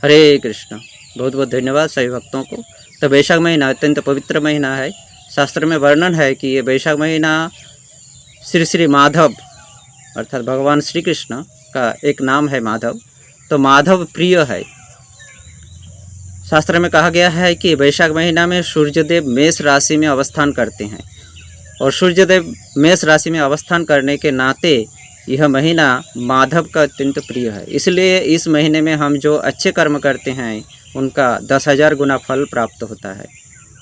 हरे कृष्ण। बहुत बहुत धन्यवाद सभी भक्तों को। तो वैशाख महीना अत्यंत पवित्र महीना है। शास्त्र में वर्णन है कि ये वैशाख महीना श्री श्री माधव अर्थात भगवान श्री कृष्ण का एक नाम है माधव। तो माधव प्रिय है। शास्त्र में कहा गया है कि वैशाख महीना में सूर्यदेव मेष राशि में अवस्थान करते हैं और सूर्यदेव मेष राशि में अवस्थान करने के नाते यह महीना माधव का अत्यंत प्रिय है। इसलिए इस महीने में हम जो अच्छे कर्म करते हैं उनका 10,000 गुना फल प्राप्त होता है।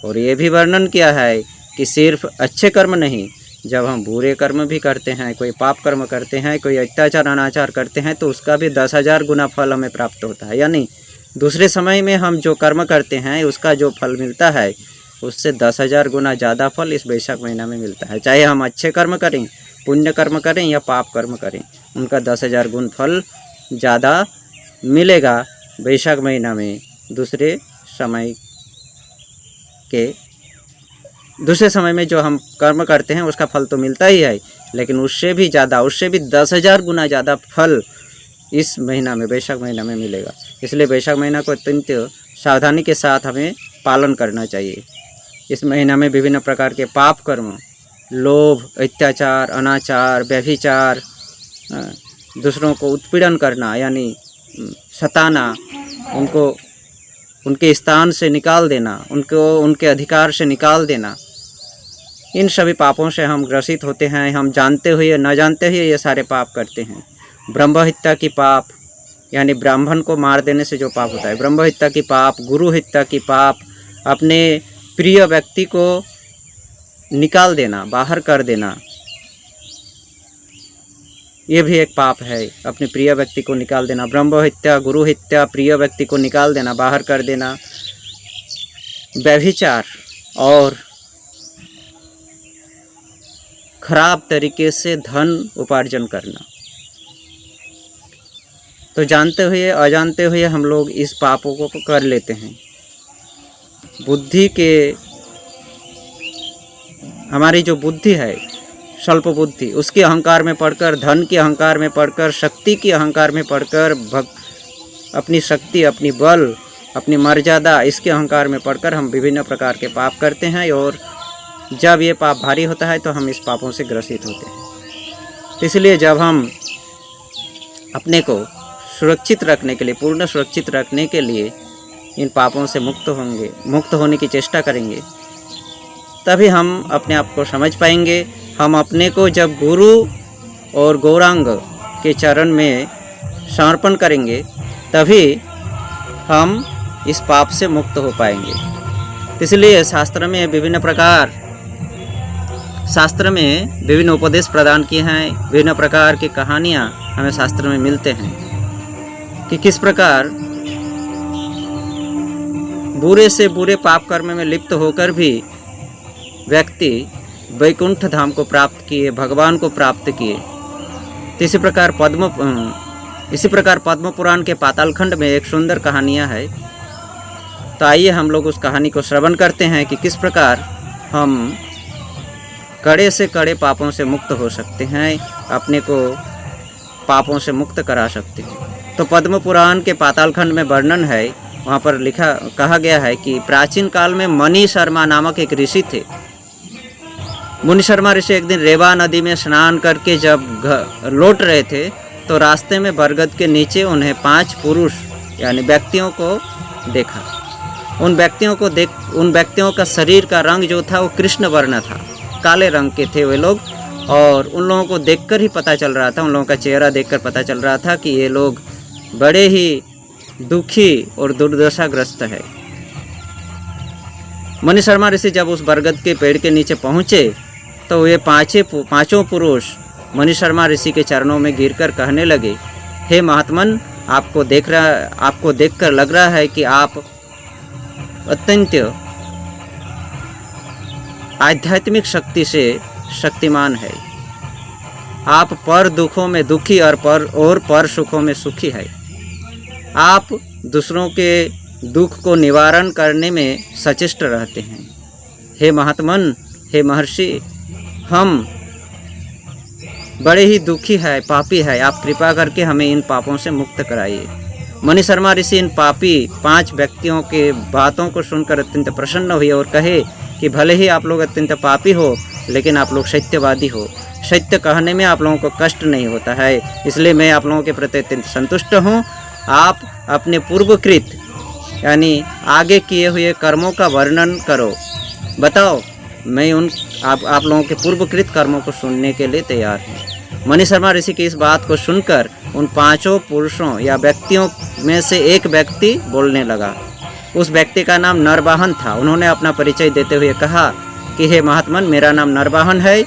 और ये भी वर्णन किया है कि सिर्फ अच्छे कर्म नहीं, जब हम बुरे कर्म भी करते हैं, कोई पाप कर्म करते हैं, कोई अत्याचार अनाचार करते हैं, तो उसका भी 10,000 गुना फल हमें प्राप्त होता है। यानी दूसरे समय में हम जो कर्म करते हैं उसका जो फल मिलता है उससे 10,000 गुना ज़्यादा फल इस वैशाख महीना में मिलता है। चाहे हम अच्छे कर्म करें, पुण्य कर्म करें या पाप कर्म करें, उनका 10,000 गुण फल ज़्यादा मिलेगा वैशाख महीना में। दूसरे समय में जो हम कर्म करते हैं उसका फल तो मिलता ही है, लेकिन उससे भी 10,000 गुना ज़्यादा फल इस महीना में, वैशाख महीना में मिलेगा। इसलिए वैशाख महीना को अत्यंत सावधानी के साथ हमें पालन करना चाहिए। इस महीना में विभिन्न प्रकार के पाप कर्म, लोभ, अत्याचार, अनाचार, व्यभिचार, दूसरों को उत्पीड़न करना यानी सताना, उनको उनके स्थान से निकाल देना, उनको उनके अधिकार से निकाल देना, इन सभी पापों से हम ग्रसित होते हैं। हम जानते हुए न जानते हुए ये सारे पाप करते हैं। ब्रह्म हत्या की पाप यानी ब्राह्मण को मार देने से जो पाप होता है, ब्रह्म हत्या की पाप, गुरु हत्या की पाप, अपने प्रिय व्यक्ति को निकाल देना, बाहर कर देना, ये भी एक पाप है। अपने प्रिय व्यक्ति को निकाल देना, ब्रह्म हत्या, गुरु हत्या, प्रिय व्यक्ति को निकाल देना, बाहर कर देना, व्यभिचार और खराब तरीके से धन उपार्जन करना। तो जानते हुए अजानते हुए हम लोग इस पापों को कर लेते हैं। बुद्धि के, हमारी जो बुद्धि है स्वल्प बुद्धि, उसके अहंकार में पड़कर, धन के अहंकार में पड़कर, शक्ति के अहंकार में पड़कर, अपनी शक्ति, अपनी बल, अपनी मर्यादा, इसके अहंकार में पड़कर हम विभिन्न प्रकार के पाप करते हैं। और जब ये पाप भारी होता है तो हम इस पापों से ग्रसित होते हैं। इसलिए जब हम अपने को सुरक्षित रखने के लिए, पूर्ण सुरक्षित रखने के लिए इन पापों से मुक्त होने की चेष्टा करेंगे, तभी हम अपने आप को समझ पाएंगे। हम अपने को जब गुरु और गौरांग के चरण में समर्पण करेंगे तभी हम इस पाप से मुक्त हो पाएंगे। इसलिए शास्त्र में विभिन्न उपदेश प्रदान किए हैं, विभिन्न प्रकार की कहानियाँ हमें शास्त्र में मिलते हैं कि किस प्रकार बुरे से बुरे पाप कर्म में लिप्त होकर भी व्यक्ति वैकुंठ धाम को प्राप्त किए, भगवान को प्राप्त किए। तो इसी प्रकार पद्म पुराण के पातालखंड में एक सुंदर कहानियाँ है। तो आइए हम लोग उस कहानी को श्रवण करते हैं कि किस प्रकार हम कड़े से कड़े पापों से मुक्त हो सकते हैं, अपने को पापों से मुक्त करा सकते हैं। तो पद्म पुराण के पातालखंड में वर्णन है, वहाँ पर कहा गया है कि प्राचीन काल में मणि शर्मा नामक एक ऋषि थे। मुनि शर्मा ऋषि एक दिन रेवा नदी में स्नान करके जब लौट रहे थे तो रास्ते में बरगद के नीचे उन्हें 5 पुरुष यानी व्यक्तियों को देखा। उन व्यक्तियों का शरीर का रंग जो था वो कृष्ण वर्ण था, काले रंग के थे वे लोग। और उन लोगों को देखकर ही पता चल रहा था, उन लोगों का चेहरा देखकर पता चल रहा था कि ये लोग बड़े ही दुखी और दुर्दशाग्रस्त है। मुनि शर्मा ऋषि जब उस बरगद के पेड़ के नीचे पहुँचे तो वे पांचों पुरुष मुनि शर्मा ऋषि के चरणों में गिरकर कहने लगे, हे महात्मन, आपको देखकर लग रहा है कि आप अत्यंत आध्यात्मिक शक्ति से शक्तिमान है। आप पर दुखों में दुखी और पर सुखों में सुखी है। आप दूसरों के दुख को निवारण करने में सचेष्ट रहते हैं। हे महात्मन, हे महर्षि, हम बड़े ही दुखी है, पापी है, आप कृपा करके हमें इन पापों से मुक्त कराइए। मणि शर्मा ऋषि इन पापी 5 व्यक्तियों के बातों को सुनकर अत्यंत प्रसन्न हुए और कहे कि भले ही आप लोग अत्यंत पापी हो, लेकिन आप लोग सत्यवादी हो। सत्य कहने में आप लोगों को कष्ट नहीं होता है, इसलिए मैं आप लोगों के प्रति अत्यंत संतुष्ट हूँ। आप अपने पूर्वकृत यानी आगे किए हुए कर्मों का वर्णन करो, बताओ। मैं आप लोगों के पूर्वकृत कर्मों को सुनने के लिए तैयार हूँ। मणि शर्मा ऋषि की इस बात को सुनकर उन 5 पुरुषों या व्यक्तियों में से एक व्यक्ति बोलने लगा। उस व्यक्ति का नाम नरवाहन था। उन्होंने अपना परिचय देते हुए कहा कि हे महात्मन, मेरा नाम नरवाहन है।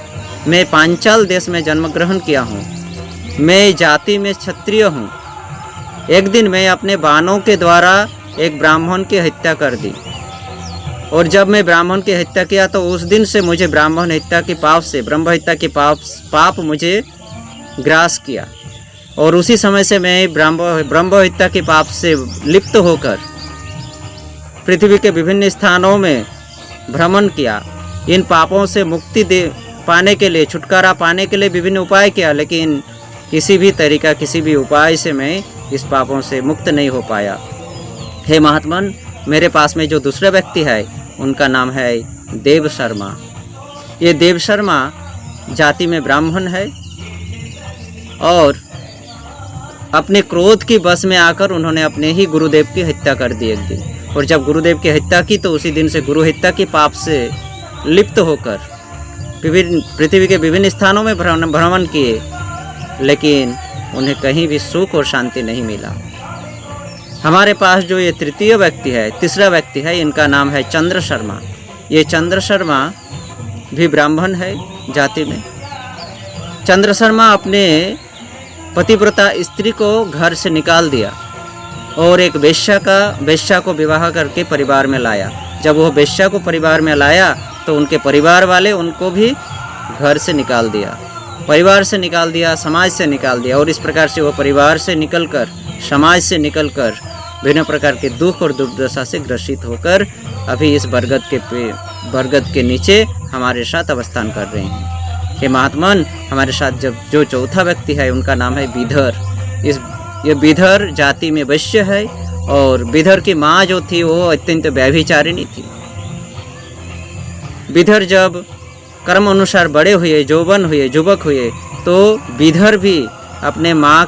मैं पांचाल देश में जन्म ग्रहण किया हूँ। मैं जाति में क्षत्रिय हूँ। एक दिन मैं अपने बाणों के द्वारा एक ब्राह्मण की हत्या कर दी, और जब मैं ब्राह्मण की हत्या किया तो उस दिन से मुझे ब्राह्मण हत्या के पाप से ब्रह्म हत्या के पाप मुझे ग्रास किया, और उसी समय से मैं ब्रह्म हत्या के पाप से लिप्त होकर पृथ्वी के विभिन्न स्थानों में भ्रमण किया। इन पापों से मुक्ति पाने के लिए, छुटकारा पाने के लिए विभिन्न उपाय किया, लेकिन किसी भी उपाय से मैं इस पापों से मुक्त नहीं हो पाया। हे महात्मन, मेरे पास में जो दूसरा व्यक्ति है उनका नाम है देव शर्मा। ये देव शर्मा जाति में ब्राह्मण है, और अपने क्रोध की बस में आकर उन्होंने अपने ही गुरुदेव की हत्या कर दी एक दिन। और जब गुरुदेव की हत्या की तो उसी दिन से गुरु हत्या के पाप से लिप्त होकर पृथ्वी के विभिन्न स्थानों में भ्रमण किए, लेकिन उन्हें कहीं भी सुख और शांति नहीं मिला। हमारे पास जो ये तीसरा व्यक्ति है, इनका नाम है चंद्र शर्मा। ये चंद्र शर्मा भी ब्राह्मण है जाति में। चंद्र शर्मा अपने पतिव्रता स्त्री को घर से निकाल दिया और एक वेश्या को विवाह करके परिवार में लाया। जब वह वेश्या को परिवार में लाया तो उनके परिवार वाले उनको भी घर से निकाल दिया, परिवार से निकाल दिया, समाज से निकाल दिया। और इस प्रकार से वह परिवार से निकलकर, समाज से निकलकर विभिन्न प्रकार के दुख और दुर्दशा से ग्रसित होकर अभी इस बरगद के नीचे हमारे साथ अवस्थान कर रहे हैं। हे महात्मन, हमारे साथ जो चौथा व्यक्ति है उनका नाम है विधर। ये विधर जाति में वैश्य है, और विधर की माँ जो थी वो अत्यंत व्यभिचारिणी थी। विधर जब कर्म अनुसार बड़े हुए, युवक हुए, तो विधर भी अपने माँ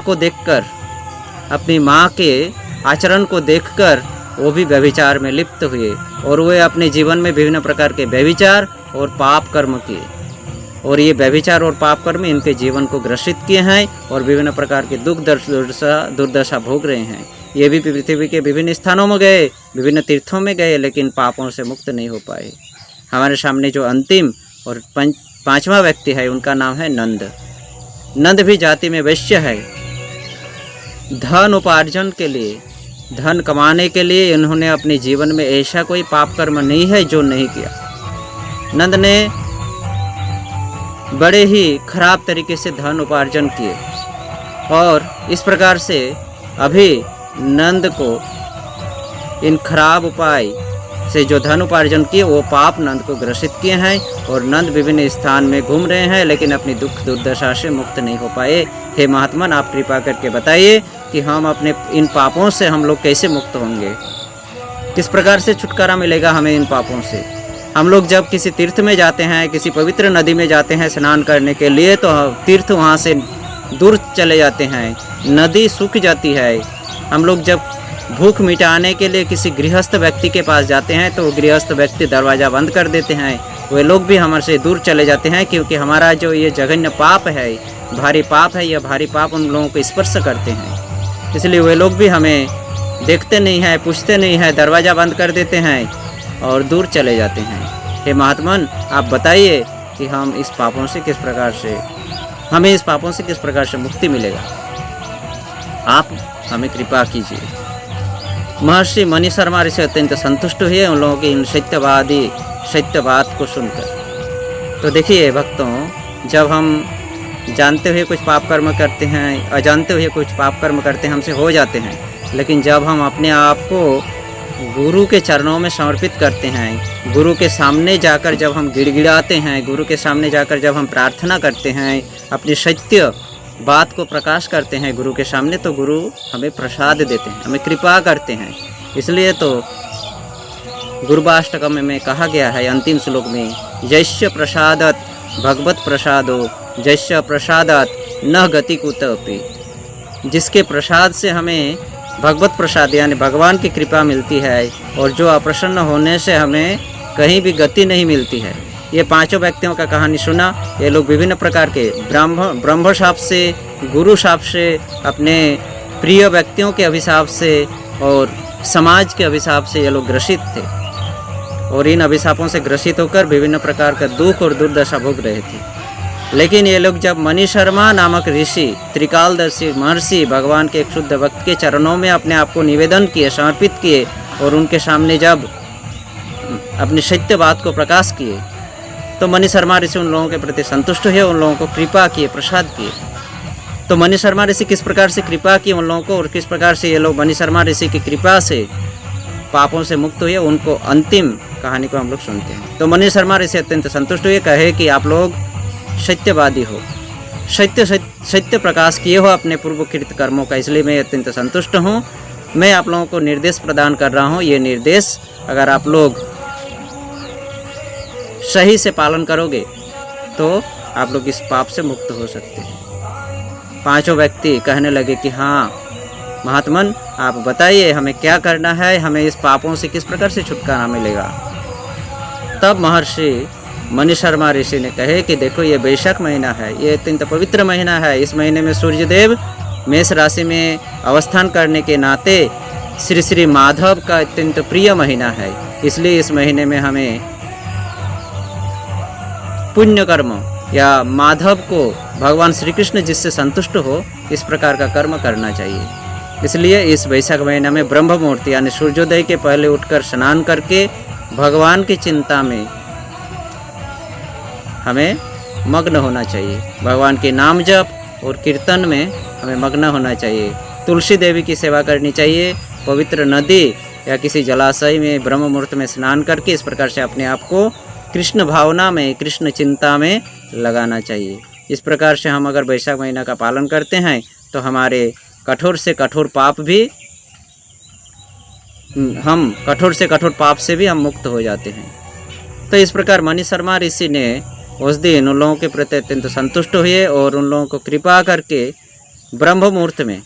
को देखकर, अपनी माँ के आचरण को देखकर वो भी व्यभिचार में लिप्त हुए, और वे अपने जीवन में विभिन्न प्रकार के व्यभिचार और पाप कर्म किए। और ये व्यभिचार और पाप कर्म इनके जीवन को ग्रसित किए हैं और विभिन्न प्रकार के दुख दुर्दशा भोग रहे हैं। ये भी पृथ्वी के विभिन्न स्थानों में गए, विभिन्न तीर्थों में गए, लेकिन पापों से मुक्त नहीं हो पाए। हमारे सामने जो अंतिम और 5वां व्यक्ति है उनका नाम है नंद। नंद भी जाति में वैश्य है। धन उपार्जन के लिए, धन कमाने के लिए इन्होंने अपने जीवन में ऐसा कोई पाप कर्म नहीं है जो नहीं किया। नंद ने बड़े ही खराब तरीके से धन उपार्जन किए, और इस प्रकार से अभी नंद को इन खराब उपाय से जो धन उपार्जन किए वो पाप नंद को ग्रसित किए हैं, और नंद विभिन्न स्थान में घूम रहे हैं, लेकिन अपनी दुख दुर्दशा से मुक्त नहीं हो पाए। हे महात्मन, आप कृपा करके बताइए कि हम अपने इन पापों से हम लोग कैसे मुक्त होंगे, किस प्रकार से छुटकारा मिलेगा हमें इन पापों से। हम लोग जब किसी तीर्थ में जाते हैं, किसी पवित्र नदी में जाते हैं स्नान करने के लिए, तो तीर्थ वहाँ से दूर चले जाते हैं, नदी सूख जाती है। हम लोग जब भूख मिटाने के लिए किसी गृहस्थ व्यक्ति के पास जाते हैं तो गृहस्थ व्यक्ति दरवाज़ा बंद कर देते हैं, वे लोग भी हमसे दूर चले जाते हैं, क्योंकि हमारा जो ये जघन्य पाप है, भारी पाप है, यह भारी पाप उन लोगों को स्पर्श करते हैं। इसलिए वे लोग भी हमें देखते नहीं हैं, पूछते नहीं हैं, दरवाज़ा बंद कर देते हैं और दूर चले जाते हैं। हे महात्मन, आप बताइए कि हमें इस पापों से किस प्रकार से मुक्ति मिलेगा। आप हमें कृपा कीजिए। महर्षि मणि शर्मा ऋषि अत्यंत संतुष्ट हुए उन लोगों की इन सत्य बात को सुनकर। तो देखिए भक्तों, जब हम जानते हुए कुछ पाप कर्म करते हैं, अजानते हुए कुछ पाप कर्म करते हैं, हमसे हो जाते हैं, लेकिन जब हम अपने आप को गुरु के चरणों में समर्पित करते हैं, गुरु के सामने जाकर जब हम गिड़गिड़ाते हैं, गुरु के सामने जाकर जब हम प्रार्थना करते हैं, अपनी सत्य बात को प्रकाश करते हैं गुरु के सामने, तो गुरु हमें प्रसाद देते हैं, हमें कृपा करते हैं। इसलिए तो गुरुवाष्टकम में कहा गया है अंतिम श्लोक में, जैस्य प्रसादत भगवत प्रसादो जैस्य प्रसादत न गति कुतपि। जिसके प्रसाद से हमें भगवत प्रसाद यानी भगवान की कृपा मिलती है, और जो अप्रसन्न होने से हमें कहीं भी गति नहीं मिलती है। ये पांचों व्यक्तियों का कहानी सुना। ये लोग विभिन्न प्रकार के ब्रह्म शाप से, गुरु शाप से, अपने प्रिय व्यक्तियों के अभिशाप से और समाज के अभिशाप से ये लोग ग्रसित थे, और इन अभिशापों से ग्रसित होकर विभिन्न प्रकार का दुख और दुर्दशा भोग रहे थे। लेकिन ये लोग जब मणि शर्मा नामक ऋषि, त्रिकालदर्शी महर्षि, भगवान के एक शुद्ध भक्त के चरणों में अपने आप को निवेदन किए, समर्पित किए, और उनके सामने जब अपनी सत्य बात को प्रकाश किए, तो मणि शर्मा ऋषि उन लोगों के प्रति संतुष्ट हुए, उन लोगों को कृपा किए, प्रसाद किए। तो मणि शर्मा ऋषि किस प्रकार से कृपा किए उन लोगों को, और किस प्रकार से ये लोग मणि शर्मा ऋषि की कृपा से पापों से मुक्त हुए, उनको अंतिम कहानी को हम लोग सुनते हैं। तो मणि शर्मा ऋषि अत्यंत संतुष्ट हुए, कहे कि आप लोग सत्यवादी हो, सत्य प्रकाश किए हो अपने पूर्वकृत कर्मों का, इसलिए मैं अत्यंत संतुष्ट हूँ। मैं आप लोगों को निर्देश प्रदान कर रहा हूँ। ये निर्देश अगर आप लोग सही से पालन करोगे तो आप लोग इस पाप से मुक्त हो सकते हैं। पांचों व्यक्ति कहने लगे कि हाँ महात्मन, आप बताइए हमें क्या करना है, हमें इस पापों से किस प्रकार से छुटकारा मिलेगा। तब महर्षि मणि शर्मा ऋषि ने कहे कि देखो, ये वैशाख महीना है, ये अत्यंत पवित्र महीना है। इस महीने में सूर्यदेव मेष राशि में अवस्थान करने के नाते श्री श्री माधव का अत्यंत प्रिय महीना है। इसलिए इस महीने में हमें पुण्य कर्म या माधव को, भगवान श्री कृष्ण जिससे संतुष्ट हो, इस प्रकार का कर्म करना चाहिए। इसलिए इस वैशाख महीना में ब्रह्म मुहूर्त यानी सूर्योदय के पहले उठकर स्नान करके भगवान की चिंता में हमें मग्न होना चाहिए। भगवान के नाम जप और कीर्तन में हमें मग्न होना चाहिए। तुलसी देवी की सेवा करनी चाहिए। पवित्र नदी या किसी जलाशय में ब्रह्म मुहूर्त में स्नान करके इस प्रकार से अपने आप को कृष्ण भावना में, कृष्ण चिंता में लगाना चाहिए। इस प्रकार से हम अगर वैशाख महीना का पालन करते हैं तो हमारे कठोर से कठोर पाप से भी हम मुक्त हो जाते हैं। तो इस प्रकार मणि शर्मा ऋषि ने उस दिन उन लोगों के प्रति अत्यंत संतुष्ट हुए और उन लोगों को कृपा करके ब्रह्म मुहूर्त में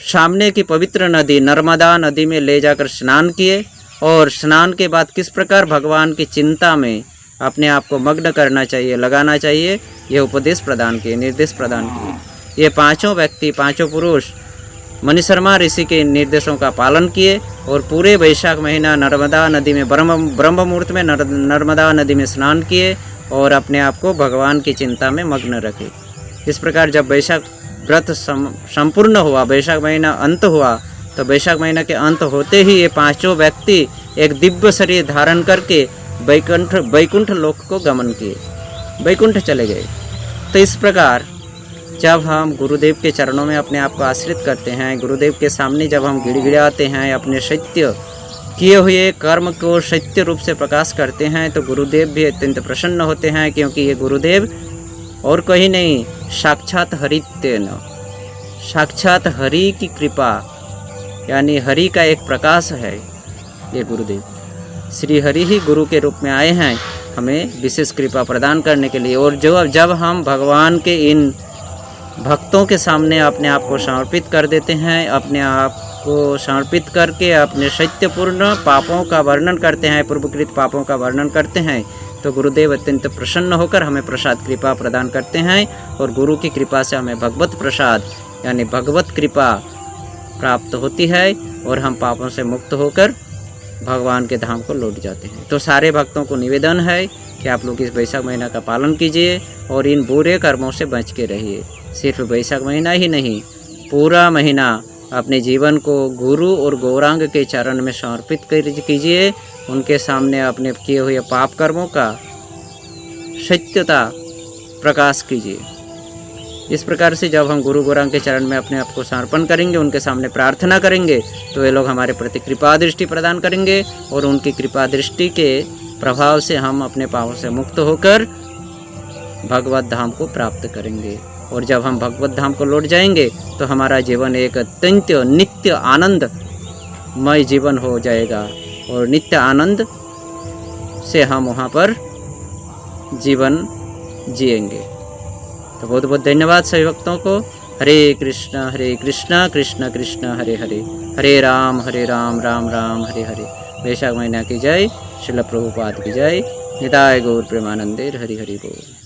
सामने की पवित्र नदी नर्मदा नदी में ले जाकर स्नान किए, और स्नान के बाद किस प्रकार भगवान की चिंता में अपने आप को मग्न करना चाहिए, लगाना चाहिए, यह उपदेश प्रदान किए, निर्देश प्रदान किए। ये पांचों व्यक्ति, पांचों पुरुष मणि शर्मा ऋषि के निर्देशों का पालन किए और पूरे वैशाख महीना नर्मदा नदी में ब्रह्म मुहूर्त में नर्मदा नदी में स्नान किए और अपने आप को भगवान की चिंता में मग्न रखे। इस प्रकार जब वैशाख व्रत संपूर्ण हुआ, वैशाख महीना अंत हुआ, तो वैशाख महीना के अंत होते ही ये पांचों व्यक्ति एक दिव्य शरीर धारण करके वैकुंठ लोक को गमन किए, वैकुंठ चले गए। तो इस प्रकार जब हम गुरुदेव के चरणों में अपने आप को आश्रित करते हैं, गुरुदेव के सामने जब हम गिड़गिड़ाते हैं, अपने सत्य किए हुए कर्म को सत्य रूप से प्रकाश करते हैं, तो गुरुदेव भी अत्यंत प्रसन्न होते हैं, क्योंकि ये गुरुदेव और कहीं नहीं, साक्षात हरितेन, साक्षात हरि की कृपा यानी हरि का एक प्रकाश है। ये गुरुदेव श्री हरि ही गुरु के रूप में आए हैं हमें विशेष कृपा प्रदान करने के लिए। और जब हम भगवान के इन भक्तों के सामने अपने आप को समर्पित कर देते हैं, अपने आप को समर्पित करके अपने सत्यपूर्ण पापों का वर्णन करते हैं, पूर्वकृत पापों का वर्णन करते हैं, तो गुरुदेव अत्यंत प्रसन्न होकर हमें प्रसाद कृपा प्रदान करते हैं। और गुरु की कृपा से हमें भगवत प्रसाद यानी भगवत कृपा प्राप्त होती है और हम पापों से मुक्त होकर भगवान के धाम को लौट जाते हैं। तो सारे भक्तों को निवेदन है कि आप लोग इस वैशाख महीना का पालन कीजिए और इन बुरे कर्मों से बच के रहिए। सिर्फ वैशाख महीना ही नहीं, पूरा महीना अपने जीवन को गुरु और गौरांग के चरण में समर्पित कीजिए। उनके सामने अपने किए हुए पाप कर्मों का सत्यता प्रकाश कीजिए। इस प्रकार से जब हम गुरु गौरांग के चरण में अपने आप को समर्पण करेंगे, उनके सामने प्रार्थना करेंगे, तो वे लोग हमारे प्रति कृपा दृष्टि प्रदान करेंगे और उनकी कृपा दृष्टि के प्रभाव से हम अपने पापों से मुक्त होकर भगवत धाम को प्राप्त करेंगे। और जब हम भगवत धाम को लौट जाएंगे तो हमारा जीवन एक अत्यंत नित्य आनंदमय जीवन हो जाएगा और नित्य आनंद से हम वहाँ पर जीवन जिएंगे। तो बहुत बहुत धन्यवाद सभी भक्तों को। हरे कृष्णा कृष्ण कृष्ण हरे हरे, हरे राम राम राम हरे हरे। वैशाख महीना की जय, श्रील प्रभुपाद की जय। निताय गौर प्रेमानंदे हरि हरि बोल।